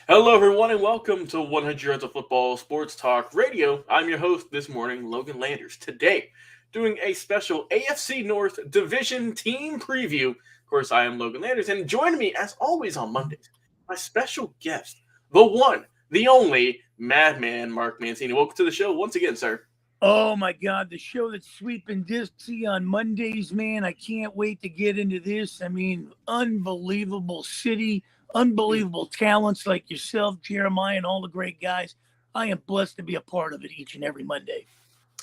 Hello, everyone, and welcome to 100 Yards of Football Sports Talk Radio. I'm your host this morning, Logan Landers. Today, doing a special AFC North Division team preview. Of course, I am Logan Landers, and joining me, as always on Mondays, my special guest, the one, the only Madman, Mark Mancini. Welcome to the show once again, sir. Oh my God, the show that's sweeping Dixie on Mondays, man. I can't wait to get into this. I mean, unbelievable city, unbelievable talents like yourself, Jeremiah, and all the great guys. I am blessed to be a part of it each and every Monday.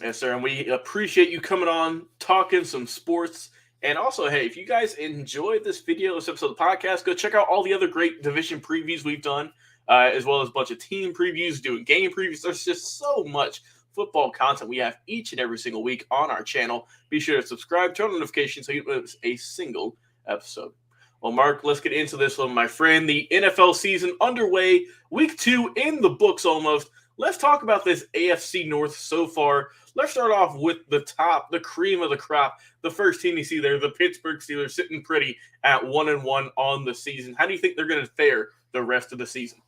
Yes, sir. And we appreciate you coming on, talking some sports. And also, hey, if you guys enjoyed this video, this episode of the podcast, go check out all the other great division previews we've done, as well as a bunch of team previews, doing game previews. There's just so much football content we have each and every single week on our channel. Be sure to subscribe, turn on notifications so you don't miss a single episode. Well, Mark, let's get into this one, my friend. The NFL season underway, week 2 in the books almost. Let's talk about this AFC North so far. Let's start off with the top, the cream of the crop. The first team you see there, the Pittsburgh Steelers, sitting pretty at 1-1 on the season. How do you think they're going to fare the rest of the season?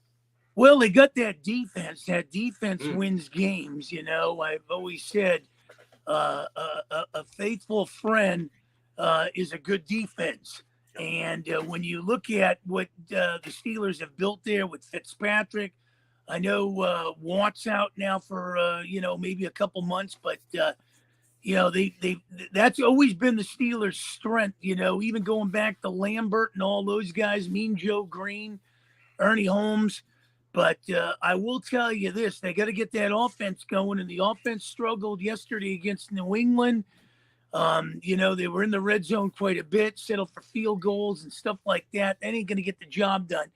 Well, they got that defense. That defense wins games. You know, I've always said a faithful friend is a good defense. And when you look at what the Steelers have built there with Fitzpatrick, I know Watt's out now for maybe a couple months, but they that's always been the Steelers' strength. You know, even going back to Lambert and all those guys, Mean Joe Green, Ernie Holmes. But I will tell you this: they got to get that offense going, and the offense struggled yesterday against New England. They were in the red zone quite a bit, settled for field goals and stuff like that. That ain't going to get the job done.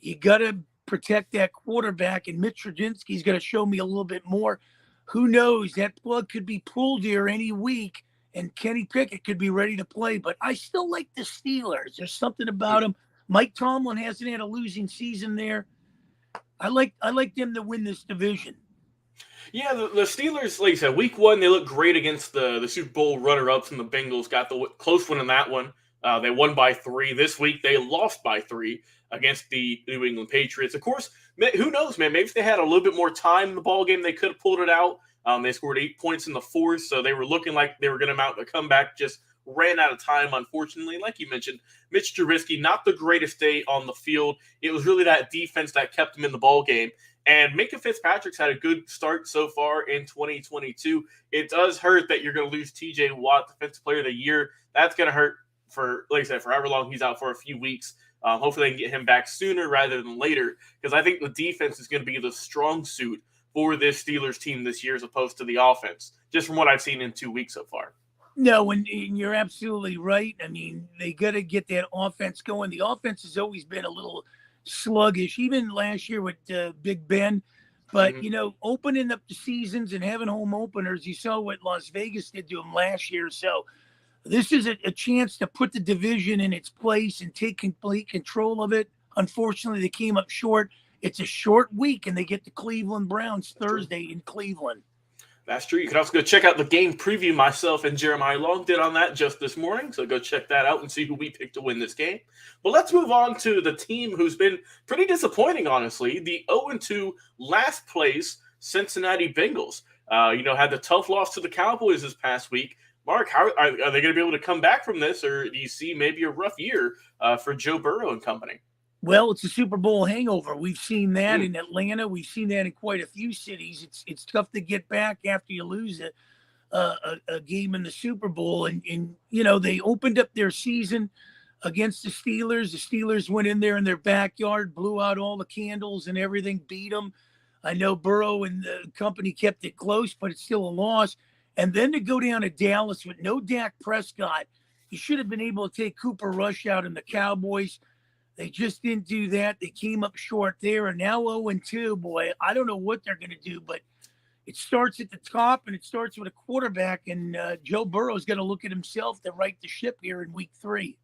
You got to protect that quarterback, and Mitch Trubisky's got to show me a little bit more. Who knows? That plug could be pulled here any week, and Kenny Pickett could be ready to play. But I still like the Steelers. There's something about them. Mike Tomlin hasn't had a losing season there. I like them to win this division. Yeah, the Steelers, like you said, week 1, they looked great against the Super Bowl runner-ups, and the Bengals got the close one in that one. They won by 3. This week, they lost by 3 against the New England Patriots. Of course, who knows, man? Maybe if they had a little bit more time in the ball game, they could have pulled it out. They scored 8 points in the fourth, so they were looking like they were going to mount a comeback. Just ran out of time, unfortunately. Like you mentioned, Mitch Trubisky, not the greatest day on the field. It was really that defense that kept him in the ball game. And Minka Fitzpatrick's had a good start so far in 2022. It does hurt that you're going to lose TJ Watt, Defensive Player of the Year. That's going to hurt for, like I said, for however long he's out for a few weeks. Hopefully they can get him back sooner rather than later, because I think the defense is going to be the strong suit for this Steelers team this year as opposed to the offense, just from what I've seen in 2 weeks so far. No, and you're absolutely right. I mean, they got to get that offense going. The offense has always been a little sluggish, even last year with Big Ben. But, opening up the seasons and having home openers, you saw what Las Vegas did to them last year. So this is a chance to put the division in its place and take complete control of it. Unfortunately, they came up short. It's a short week, and they get the Cleveland Browns Thursday in Cleveland. That's true. You can also go check out the game preview myself and Jeremiah Long did on that just this morning. So go check that out and see who we picked to win this game. But let's move on to the team who's been pretty disappointing, honestly. The 0-2 last place Cincinnati Bengals. Had the tough loss to the Cowboys this past week. Mark, how are they going to be able to come back from this, or do you see maybe a rough year for Joe Burrow and company? Well, it's a Super Bowl hangover. We've seen that in Atlanta. We've seen that in quite a few cities. It's tough to get back after you lose a game in the Super Bowl. And they opened up their season against the Steelers. The Steelers went in there in their backyard, blew out all the candles and everything, beat them. I know Burrow and the company kept it close, but it's still a loss. And then to go down to Dallas with no Dak Prescott, you should have been able to take Cooper Rush out in the Cowboys. They just didn't do that. They came up short there, and now 0-2. Boy, I don't know what they're going to do, but it starts at the top, and it starts with a quarterback, and Joe Burrow's got to look at himself to right the ship here in week 3.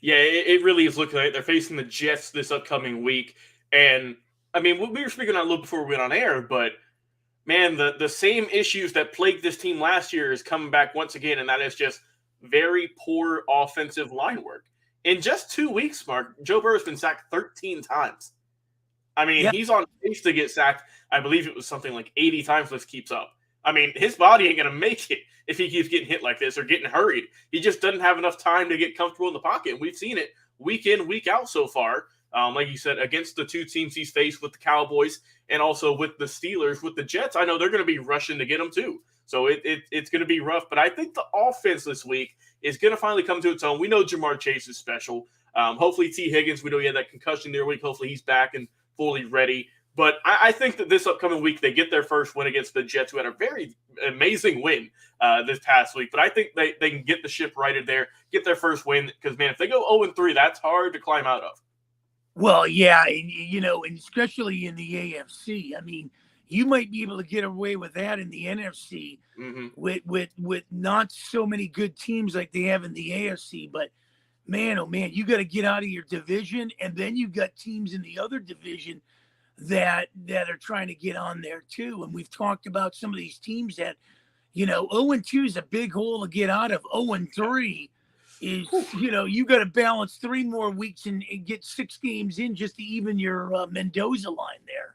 Yeah, it really is looking like they're facing the Jets this upcoming week. And, I mean, we were speaking on a little before we went on air, but, man, the same issues that plagued this team last year is coming back once again, and that is just very poor offensive line work. In just 2 weeks, Mark, Joe Burrow's been sacked 13 times. I mean, Yeah. he's on pace to get sacked. I believe it was something like 80 times if this keeps up. I mean, his body ain't going to make it if he keeps getting hit like this or getting hurried. He just doesn't have enough time to get comfortable in the pocket. And we've seen it week in, week out so far. Like you said, against the two teams he's faced with the Cowboys and also with the Steelers, with the Jets, I know they're going to be rushing to get him too. So it's going to be rough. But I think the offense this week is going to finally come to its own. We know Jamar Chase is special. Hopefully T. Higgins, we know he had that concussion the other week. Hopefully he's back and fully ready. But I think that this upcoming week, they get their first win against the Jets, who had a very amazing win this past week. But I think they can get the ship righted there, get their first win. Because, man, if they go 0-3, that's hard to climb out of. Well, yeah, and especially in the AFC. I mean, you might be able to get away with that in the NFC with not so many good teams like they have in the AFC. But, man, oh, man, you got to get out of your division. And then you've got teams in the other division that are trying to get on there too. And we've talked about some of these teams that, 0-2 is a big hole to get out of. 0-3 is, you got to balance 3 more weeks and get 6 games in just to even your Mendoza line there.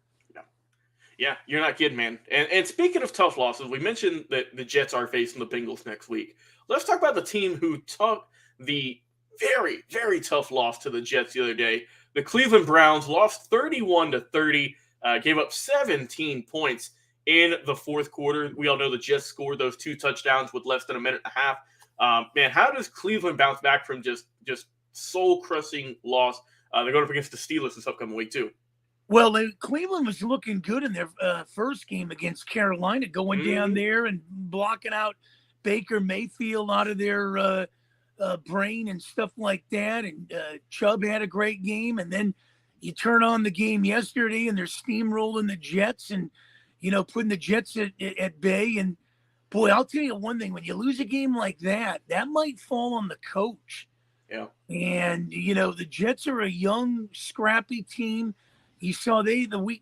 Yeah, you're not kidding, man. And speaking of tough losses, we mentioned that the Jets are facing the Bengals next week. Let's talk about the team who took the very, very tough loss to the Jets the other day. The Cleveland Browns lost 31-30, gave up 17 points in the fourth quarter. We all know the Jets scored those 2 touchdowns with less than a minute and a half. Man, how does Cleveland bounce back from just soul-crushing loss? They're going up against the Steelers this upcoming week, too. Well, Cleveland was looking good in their first game against Carolina, going down there and blocking out Baker Mayfield out of their brain and stuff like that. And Chubb had a great game. And then you turn on the game yesterday and they're steamrolling the Jets and, putting the Jets at bay. And, boy, I'll tell you one thing. When you lose a game like that, that might fall on the coach. Yeah. And, the Jets are a young, scrappy team. You saw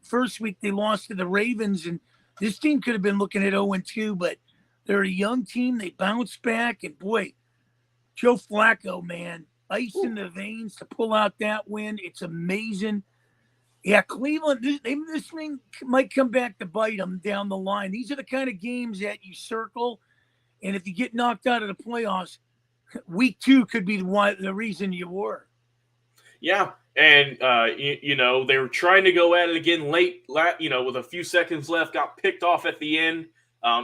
first week they lost to the Ravens, and this team could have been looking at 0-2, but they're a young team. They bounced back, and boy, Joe Flacco, man, ice in the veins to pull out that win. It's amazing. Yeah, Cleveland, this thing might come back to bite them down the line. These are the kind of games that you circle, and if you get knocked out of the playoffs, week 2 could be the reason you were. Yeah. And, they were trying to go at it again late, with a few seconds left, got picked off at the end.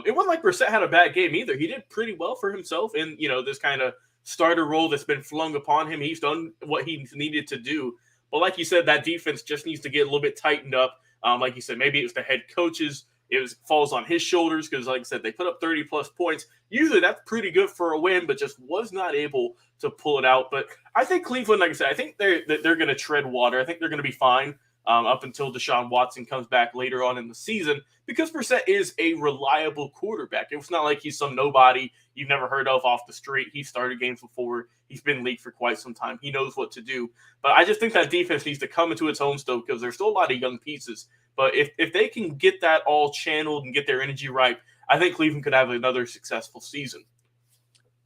It wasn't like Brissett had a bad game either. He did pretty well for himself in, this kind of starter role that's been flung upon him. He's done what he needed to do. But like you said, that defense just needs to get a little bit tightened up. Like you said, maybe it was the head coaches. It falls on his shoulders because, like I said, they put up 30-plus points. Usually that's pretty good for a win, but just was not able to pull it out. But I think Cleveland, like I said, I think they're going to tread water. I think they're going to be fine up until Deshaun Watson comes back later on in the season because Brissett is a reliable quarterback. It's not like he's some nobody you've never heard of off the street. He started games before. He's been in the league for quite some time. He knows what to do. But I just think that defense needs to come into its own still because there's still a lot of young pieces. But if they can get that all channeled and get their energy right, I think Cleveland could have another successful season.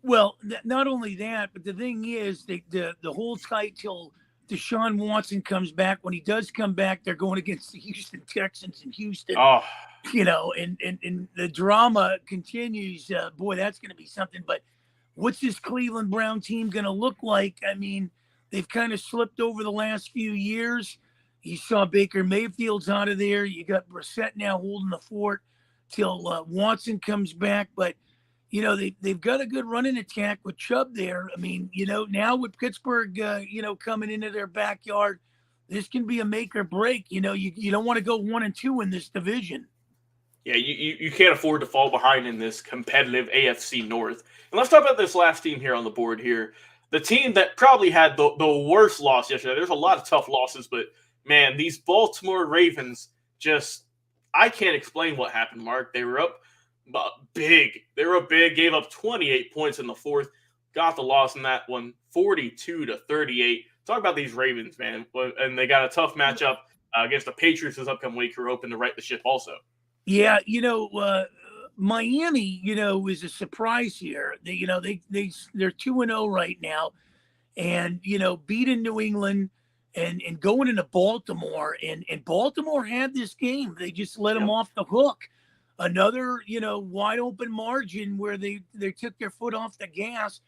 Well, not only that, but the thing is, the whole tight till Deshaun Watson comes back. When he does come back, they're going against the Houston Texans in Houston. Oh. And the drama continues. Boy, that's going to be something. But what's this Cleveland Brown team going to look like? I mean, they've kind of slipped over the last few years. You saw Baker Mayfield's out of there. You got Brissett now holding the fort till Watson comes back. But, they've got a good running attack with Chubb there. I mean, now with Pittsburgh, coming into their backyard, this can be a make or break. You don't want to go 1-2 in this division. Yeah, you can't afford to fall behind in this competitive AFC North. And let's talk about this last team here on the board here. The team that probably had the worst loss yesterday. There's a lot of tough losses, but, man, these Baltimore Ravens I can't explain what happened, Mark. They were up big. They were up big, gave up 28 points in the fourth, got the loss in that one, 42-38. Talk about these Ravens, man. And they got a tough matchup against the Patriots this upcoming week who are hoping to right the ship also. Yeah, Miami, is a surprise here. They're 2-0 right now, and beating New England, and going into Baltimore, and Baltimore had this game. They just let them Yep. off the hook. Another, wide open margin where they took their foot off the gas.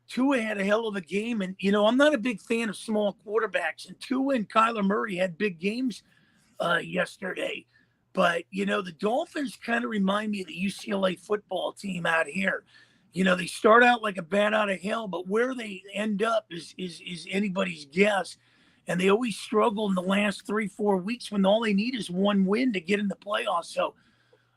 Tua had a hell of a game, and I'm not a big fan of small quarterbacks. And Tua and Kyler Murray had big games yesterday. But the Dolphins kind of remind me of the UCLA football team out here. They start out like a bat out of hell, but where they end up is anybody's guess. And they always struggle in the last 3-4 weeks when all they need is one win to get in the playoffs. So,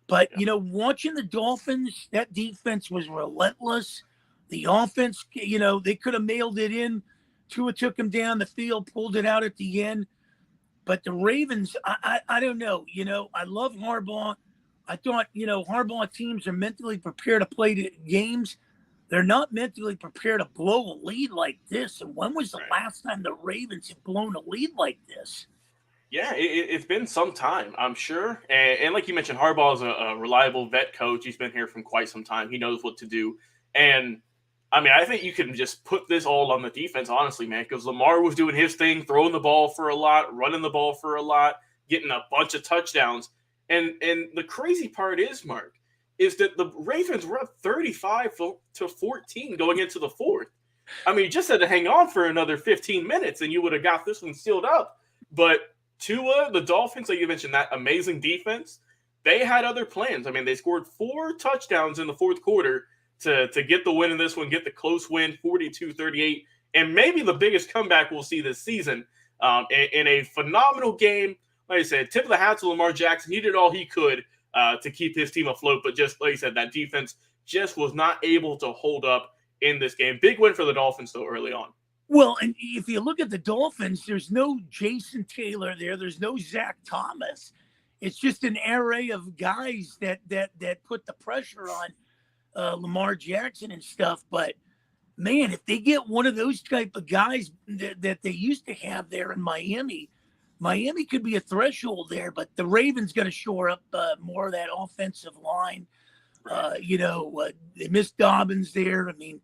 but watching the Dolphins, that defense was relentless. The offense, they could have mailed it in. Tua took him down the field, pulled it out at the end. But the Ravens, I don't know. I love Harbaugh. I thought, Harbaugh teams are mentally prepared to play the games. They're not mentally prepared to blow a lead like this. And when was the last time the Ravens have blown a lead like this? Yeah, it's been some time, I'm sure. And like you mentioned, Harbaugh is a reliable vet coach. He's been here from quite some time. He knows what to do. And I mean, I think you can just put this all on the defense, honestly, man, because Lamar was doing his thing, throwing the ball for a lot, running the ball for a lot, getting a bunch of touchdowns. And the crazy part is, Mark, is that the Ravens were up 35-14 going into the fourth. I mean, you just had to hang on for another 15 minutes and you would have got this one sealed up. But Tua, the Dolphins, like you mentioned, that amazing defense, they had other plans. I mean, they scored 4 touchdowns in the fourth quarter to get the win in this one, get the close win, 42-38, and maybe the biggest comeback we'll see this season in a phenomenal game. Like I said, tip of the hat to Lamar Jackson. He did all he could to keep his team afloat, but just like I said, that defense just was not able to hold up in this game. Big win for the Dolphins, though, early on. Well, and if you look at the Dolphins, there's no Jason Taylor there. There's no Zach Thomas. It's just an array of guys that put the pressure on Lamar Jackson and stuff. But man, if they get one of those type of guys that they used to have there in Miami could be a threshold there. But the Ravens got to shore up more of that offensive line. They missed Dobbins there. I mean,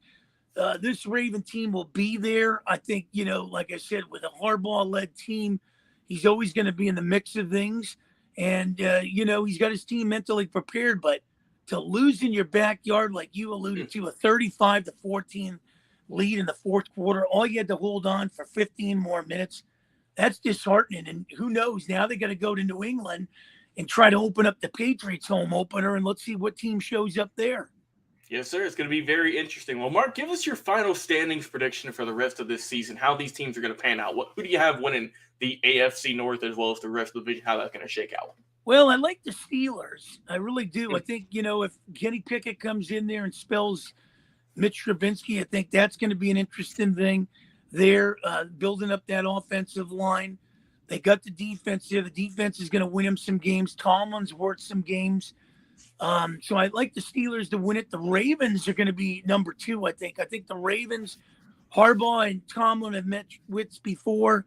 this Raven team will be there. I think, like I said, with a Harbaugh-led team, he's always going to be in the mix of things. And, he's got his team mentally prepared. But to lose in your backyard, like you alluded to, a 35-14 lead in the fourth quarter, all you had to hold on for 15 more minutes, that's disheartening. And who knows? Now they got to go to New England and try to open up the Patriots home opener, and let's see what team shows up there. Yes, sir. It's going to be very interesting. Well, Mark, give us your final standings prediction for the rest of this season, how these teams are going to pan out. Who do you have winning the AFC North as well as the rest of the division, how that's going to shake out? Well, I like the Steelers. I really do. I think, if Kenny Pickett comes in there and spells Mitch Trubisky, I think that's going to be an interesting thing. They're building up that offensive line. They got the defense there. The defense is going to win him some games. Tomlin's worth some games. So I like the Steelers to win it. The Ravens are going to be number 2, I think. I think the Ravens, Harbaugh and Tomlin have met wits before.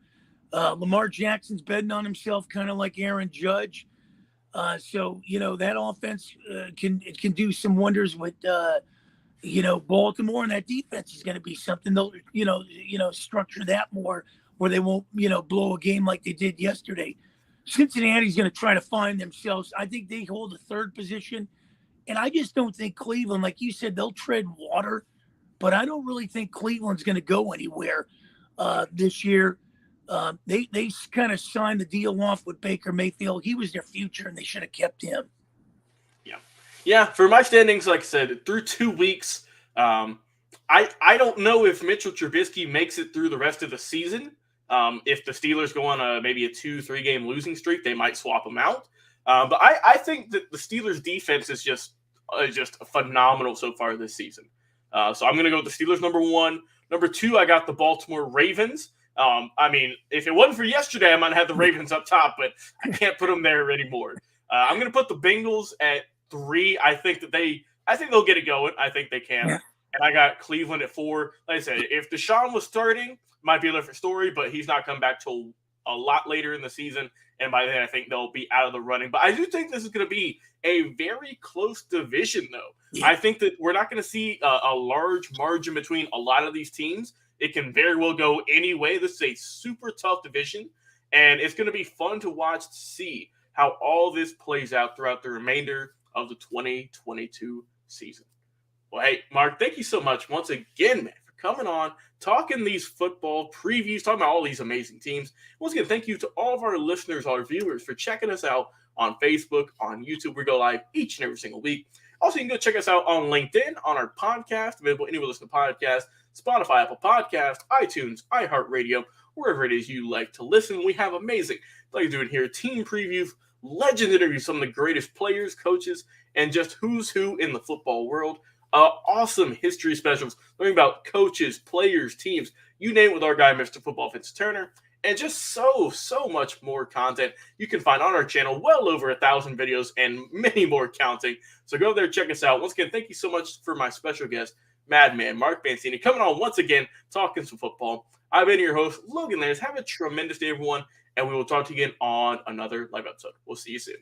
Lamar Jackson's betting on himself, kind of like Aaron Judge. So that offense can do some wonders with Baltimore, and that defense is going to be something. They'll structure that more where they won't blow a game like they did yesterday. Cincinnati's going to try to find themselves. I think they hold the 3rd position, and I just don't think Cleveland, like you said, they'll tread water, but I don't really think Cleveland's going to go anywhere this year. They kind of signed the deal off with Baker Mayfield. He was their future, and they should have kept him. Yeah. For my standings, like I said, through 2 weeks, I don't know if Mitchell Trubisky makes it through the rest of the season. If the Steelers go on maybe a 2-3 game losing streak, they might swap him out. But I think that the Steelers defense is just phenomenal so far this season. So I'm going to go with the Steelers number 1. Number 2, I got the Baltimore Ravens. I mean, if it wasn't for yesterday, I might have the Ravens up top, but I can't put them there anymore. I'm going to put the Bengals at 3. I think they'll get it going. I think they can. Yeah. And I got Cleveland at 4. Like I said, if Deshaun was starting, might be a different story, but he's not come back till a lot later in the season. And by then, I think they'll be out of the running. But I do think this is going to be a very close division, though. Yeah. I think that we're not going to see a large margin between a lot of these teams. It can very well go any way. This is a super tough division, and it's going to be fun to watch to see how all this plays out throughout the remainder of the 2022 season. Well, hey, Mark, thank you so much once again, man, for coming on, talking these football previews, talking about all these amazing teams. Once again, thank you to all of our listeners, our viewers, for checking us out on Facebook, on YouTube. We go live each and every single week. Also, you can go check us out on LinkedIn, on our podcast, available anywhere listen to podcasts, Spotify, Apple Podcast, iTunes, iHeartRadio, wherever it is you like to listen. We have amazing, like doing here, team previews, legend interviews, some of the greatest players, coaches, and just who's who in the football world. Awesome history specials, learning about coaches, players, teams, you name it, with our guy, Mr. Football Vince Turner, and just so much more content you can find on our channel, well over 1,000 videos and many more counting. So go there, check us out. Once again, thank you so much for my special guest, Madman Mark Mancini, coming on once again, talking some football. I've been your host, Logan Landers. Have a tremendous day, everyone, and we will talk to you again on another live episode. We'll see you soon.